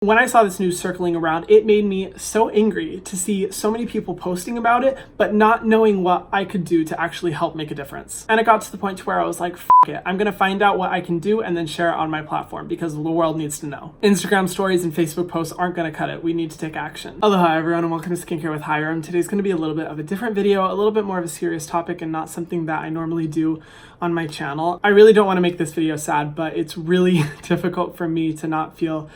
When I saw this news circling around, it made me so angry to see so many people posting about it, but not knowing what I could do to actually help make a difference. And it got to the point to where I was like, it. I'm gonna find out what I can do and then share it on my platform because the world needs to know. Instagram stories and Facebook posts aren't gonna cut it. We need to take action. Aloha everyone and welcome to Skincare with Hiram. Today's gonna be a little bit of a different video, a little bit more of a serious topic and not something that I normally do on my channel. I really don't wanna make this video sad, but it's really difficult for me to not feel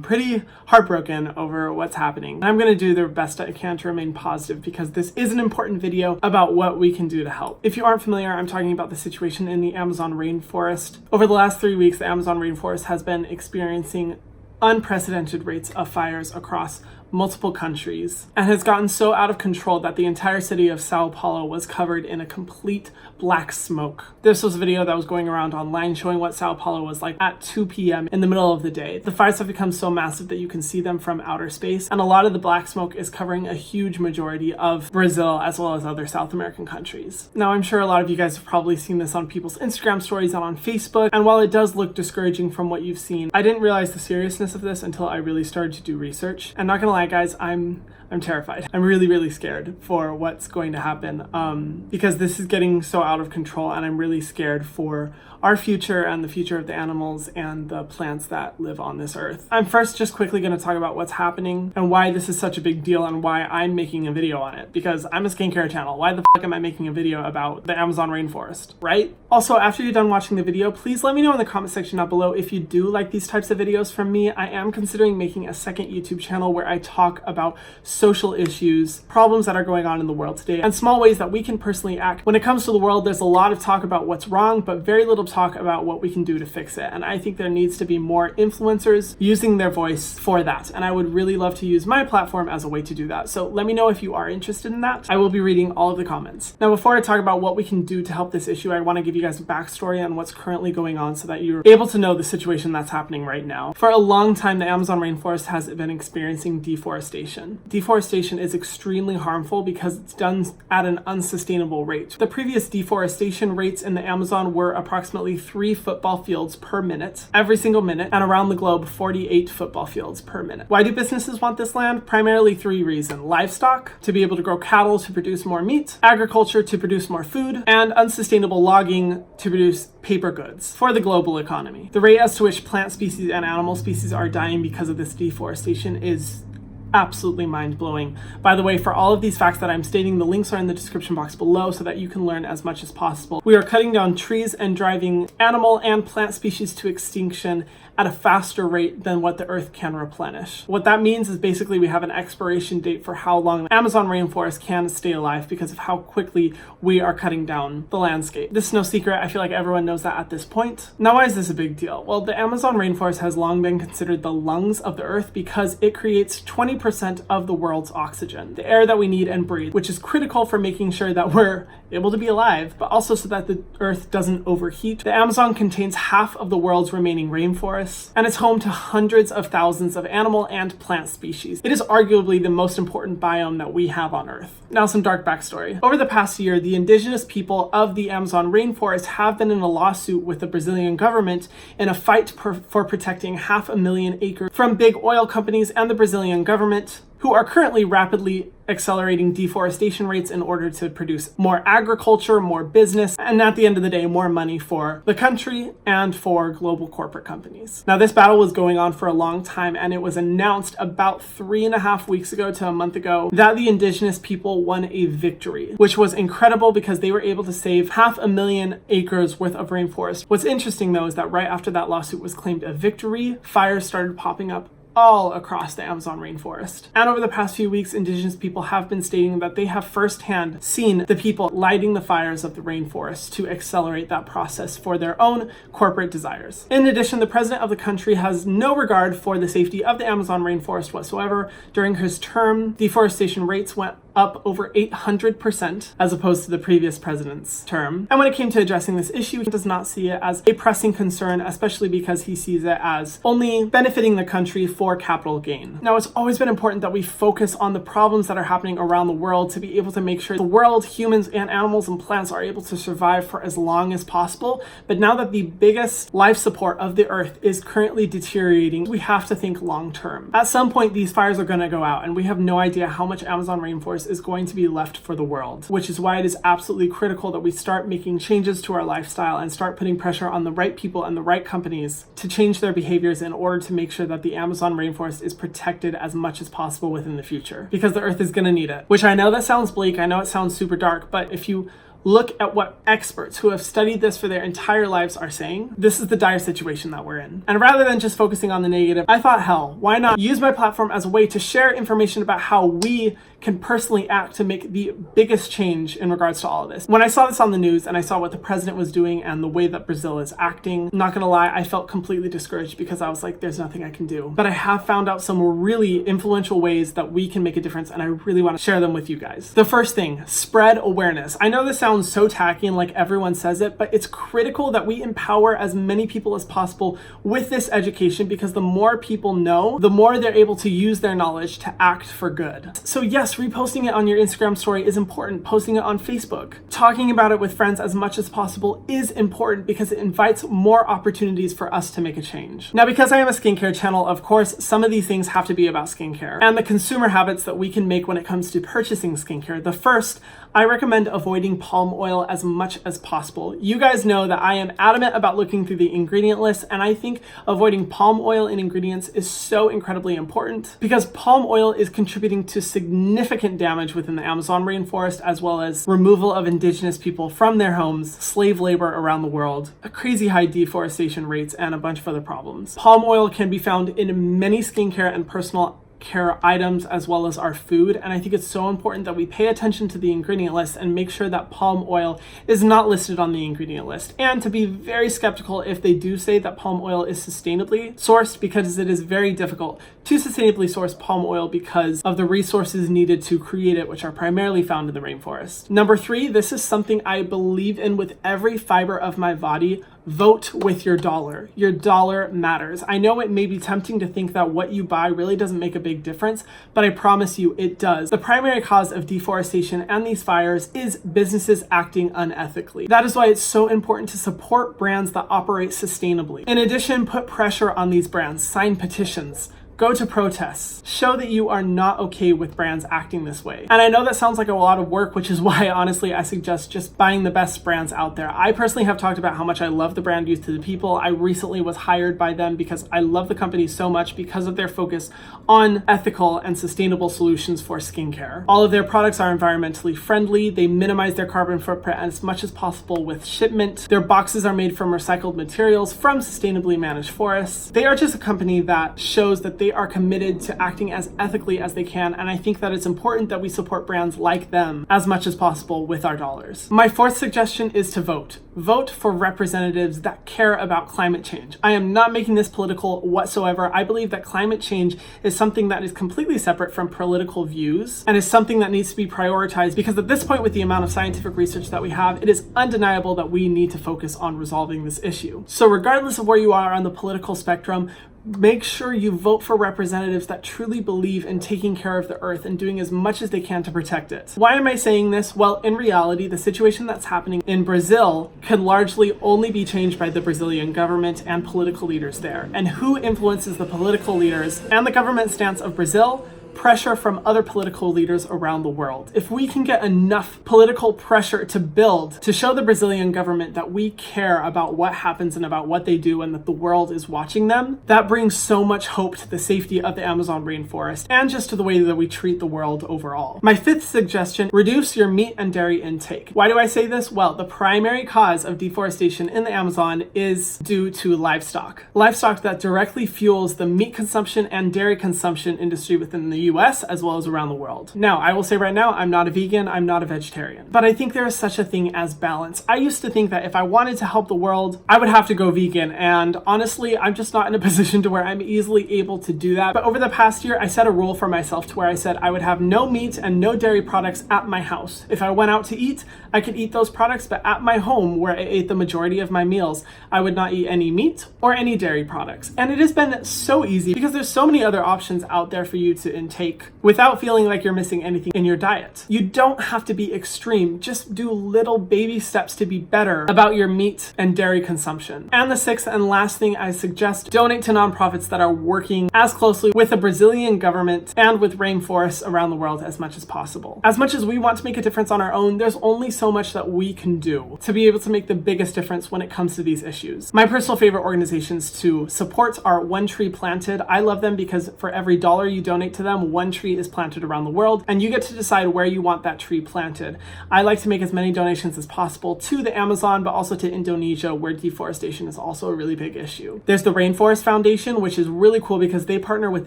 pretty heartbroken over what's happening. And I'm gonna do the best I can to remain positive because this is an important video about what we can do to help. If you aren't familiar, I'm talking about the situation in the Amazon rainforest. Over the last 3 weeks, the Amazon rainforest has been experiencing unprecedented rates of fires across multiple countries and has gotten so out of control that the entire city of Sao Paulo was covered in a complete black smoke. This was a video that was going around online showing what Sao Paulo was like at 2 p.m. in the middle of the day. The fires have become so massive that you can see them from outer space, and a lot of the black smoke is covering a huge majority of Brazil as well as other South American countries. Now, I'm sure a lot of you guys have probably seen this on people's Instagram stories and on Facebook, and while it does look discouraging from what you've seen, I didn't realize the seriousness of this until I really started to do research. I'm not gonna lie, guys, I'm terrified. I'm really scared for what's going to happen because this is getting so out of control, and I'm really scared for our future and the future of the animals and the plants that live on this earth. I'm first just quickly going to talk about what's happening and why this is such a big deal and why I'm making a video on it, because I'm a skincare channel. Why the fuck am I making a video about the Amazon rainforest, right? Also, after you're done watching the video, please let me know in the comment section down below if you do like these types of videos from me. I am considering making a second YouTube channel where I talk about social issues, problems that are going on in the world today, and small ways that we can personally act. When it comes to the world, there's a lot of talk about what's wrong, but very little talk about what we can do to fix it. And I think there needs to be more influencers using their voice for that. And I would really love to use my platform as a way to do that. So let me know if you are interested in that. I will be reading all of the comments. Now, before I talk about what we can do to help this issue, I want to give you guys a backstory on what's currently going on so that you're able to know the situation that's happening right now. For a long time, the Amazon rainforest has been experiencing deforestation. Deforestation is extremely harmful because it's done at an unsustainable rate. The previous deforestation rates in the Amazon were approximately 3 football fields per minute, every single minute, and around the globe, 48 football fields per minute. Why do businesses want this land? Primarily 3 reasons. Livestock, to be able to grow cattle to produce more meat, agriculture to produce more food, and unsustainable logging to produce paper goods for the global economy. The rate as to which plant species and animal species are dying because of this deforestation is absolutely mind-blowing. By the way, for all of these facts that I'm stating, the links are in the description box below so that you can learn as much as possible. We are cutting down trees and driving animal and plant species to extinction at a faster rate than what the earth can replenish. What that means is basically we have an expiration date for how long the Amazon rainforest can stay alive because of how quickly we are cutting down the landscape. This is no secret. I feel like everyone knows that at this point. Now, why is this a big deal? Well, the Amazon rainforest has long been considered the lungs of the earth because it creates 20% of the world's oxygen, the air that we need and breathe, which is critical for making sure that we're able to be alive, but also so that the earth doesn't overheat. The Amazon contains half of the world's remaining rainforest, and it's home to hundreds of thousands of animal and plant species. It is arguably the most important biome that we have on Earth. Now, some dark backstory. Over the past year, the indigenous people of the Amazon rainforest have been in a lawsuit with the Brazilian government in a fight for protecting 500,000 acres from big oil companies and the Brazilian government, who are currently rapidly accelerating deforestation rates in order to produce more agriculture, more business, and at the end of the day, more money for the country and for global corporate companies. Now, this battle was going on for a long time, and it was announced about 3.5 weeks ago to a month ago that the indigenous people won a victory, which was incredible because they were able to save 500,000 acres worth of rainforest. What's interesting, though, is that right after that lawsuit was claimed a victory, fires started popping up all across the Amazon rainforest. And over the past few weeks, indigenous people have been stating that they have firsthand seen the people lighting the fires of the rainforest to accelerate that process for their own corporate desires. In addition, the president of the country has no regard for the safety of the Amazon rainforest whatsoever. During his term, deforestation rates went up over 800% as opposed to the previous president's term. And when it came to addressing this issue, he does not see it as a pressing concern, especially because he sees it as only benefiting the country for capital gain. Now, it's always been important that we focus on the problems that are happening around the world to be able to make sure the world, humans and animals and plants are able to survive for as long as possible. But now that the biggest life support of the earth is currently deteriorating, we have to think long term. At some point, these fires are going to go out, and we have no idea how much Amazon rainforest is going to be left for the world, which is why it is absolutely critical that we start making changes to our lifestyle and start putting pressure on the right people and the right companies to change their behaviors in order to make sure that the Amazon rainforest is protected as much as possible within the future, because the earth is going to need it. Which I know that sounds bleak, I know it sounds super dark, but if you look at what experts who have studied this for their entire lives are saying, this is the dire situation that we're in. And rather than just focusing on the negative, I thought, hell, why not use my platform as a way to share information about how we can personally act to make the biggest change in regards to all of this. When I saw this on the news and I saw what the president was doing and the way that Brazil is acting, not gonna lie, I felt completely discouraged because I was like, there's nothing I can do. But I have found out some really influential ways that we can make a difference, and I really want to share them with you guys. The first thing, spread awareness. I know this sounds so tacky and like everyone says it, but it's critical that we empower as many people as possible with this education, because the more people know, the more they're able to use their knowledge to act for good. So yes, reposting it on your Instagram story is important. Posting it on Facebook. Talking about it with friends as much as possible is important because it invites more opportunities for us to make a change. Now, because I am a skincare channel, of course, some of these things have to be about skincare and the consumer habits that we can make when it comes to purchasing skincare. The first, I recommend avoiding palm oil as much as possible. You guys know that I am adamant about looking through the ingredient list, and I think avoiding palm oil in ingredients is so incredibly important because palm oil is contributing to significant damage within the Amazon rainforest, as well as removal of indigenous people from their homes, slave labor around the world, crazy high deforestation rates, and a bunch of other problems. Palm oil can be found in many skincare and personal care items as well as our food, and I think it's so important that we pay attention to the ingredient list and make sure that palm oil is not listed on the ingredient list, and to be very skeptical if they do say that palm oil is sustainably sourced, because it is very difficult to sustainably source palm oil because of the resources needed to create it, which are primarily found in the rainforest. Number 3, this is something I believe in with every fiber of my body. Vote with your dollar. Your dollar matters. I know it may be tempting to think that what you buy really doesn't make a big difference, but I promise you it does. The primary cause of deforestation and these fires is businesses acting unethically. That is why it's so important to support brands that operate sustainably. In addition, put pressure on these brands, sign petitions, go to protests, show that you are not okay with brands acting this way. And I know that sounds like a lot of work, which is why honestly I suggest just buying the best brands out there. I personally have talked about how much I love the brand Youth to the People. I recently was hired by them because I love the company so much because of their focus on ethical and sustainable solutions for skincare. All of their products are environmentally friendly. They minimize their carbon footprint as much as possible with shipment. Their boxes are made from recycled materials from sustainably managed forests. They are just a company that shows that they are committed to acting as ethically as they can, and I think that it's important that we support brands like them as much as possible with our dollars. My 4th suggestion is to vote. Vote for representatives that care about climate change. I am not making this political whatsoever. I believe that climate change is something that is completely separate from political views and is something that needs to be prioritized, because at this point, with the amount of scientific research that we have, it is undeniable that we need to focus on resolving this issue. So regardless of where you are on the political spectrum, make sure you vote for representatives that truly believe in taking care of the earth and doing as much as they can to protect it. Why am I saying this? Well, in reality, the situation that's happening in Brazil can largely only be changed by the Brazilian government and political leaders there. And who influences the political leaders and the government stance of Brazil? Pressure from other political leaders around the world. If we can get enough political pressure to build, to show the Brazilian government that we care about what happens and about what they do and that the world is watching them, that brings so much hope to the safety of the Amazon rainforest and just to the way that we treat the world overall. My 5th suggestion, reduce your meat and dairy intake. Why do I say this? Well, the primary cause of deforestation in the Amazon is due to livestock. Livestock that directly fuels the meat consumption and dairy consumption industry within the US as well as around the world. Now, I will say right now, I'm not a vegan, I'm not a vegetarian, but I think there is such a thing as balance. I used to think that if I wanted to help the world, I would have to go vegan, and honestly, I'm just not in a position to where I'm easily able to do that. But over the past year, I set a rule for myself to where I said I would have no meat and no dairy products at my house. If I went out to eat, I could eat those products, but at my home, where I ate the majority of my meals, I would not eat any meat or any dairy products. And it has been so easy because there's so many other options out there for you to intake without feeling like you're missing anything in your diet. You don't have to be extreme, just do little baby steps to be better about your meat and dairy consumption. And the sixth and last thing I suggest, donate to nonprofits that are working as closely with the Brazilian government and with rainforests around the world as much as possible. As much as we want to make a difference on our own, there's only so much that we can do to be able to make the biggest difference when it comes to these issues. My personal favorite organizations to support are One Tree Planted. I love them because for every dollar you donate to them, one tree is planted around the world, and you get to decide where you want that tree planted. I like to make as many donations as possible to the Amazon, but also to Indonesia, where deforestation is also a really big issue. There's the Rainforest Foundation, which is really cool because they partner with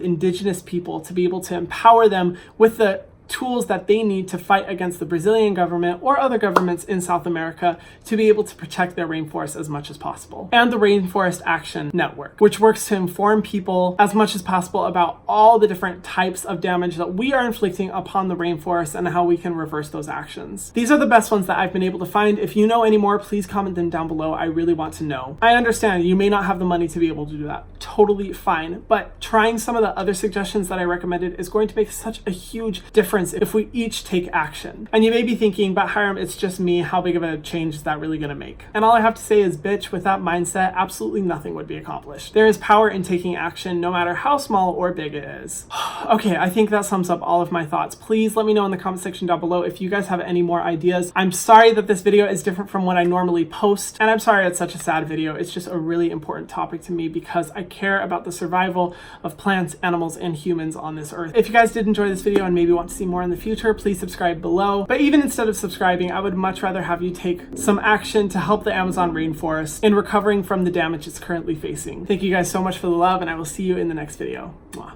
indigenous people to be able to empower them with the tools that they need to fight against the Brazilian government or other governments in South America to be able to protect their rainforests as much as possible. And the Rainforest Action Network, which works to inform people as much as possible about all the different types of damage that we are inflicting upon the rainforest and how we can reverse those actions. These are the best ones that I've been able to find. If you know any more, please comment them down below. I really want to know. I understand you may not have the money to be able to do that. Totally fine. But trying some of the other suggestions that I recommended is going to make such a huge difference if we each take action. And you may be thinking, but Hiram, it's just me. How big of a change is that really going to make? And all I have to say is, bitch, with that mindset, absolutely nothing would be accomplished. There is power in taking action, no matter how small or big it is. Okay, I think that sums up all of my thoughts. Please let me know in the comment section down below if you guys have any more ideas. I'm sorry that this video is different from what I normally post, and I'm sorry it's such a sad video. It's just a really important topic to me because I care about the survival of plants, animals, and humans on this earth. If you guys did enjoy this video and maybe want to see more in the future, please subscribe below. But even instead of subscribing, I would much rather have you take some action to help the Amazon rainforest in recovering from the damage it's currently facing. Thank you guys so much for the love, and I will see you in the next video. Mwah.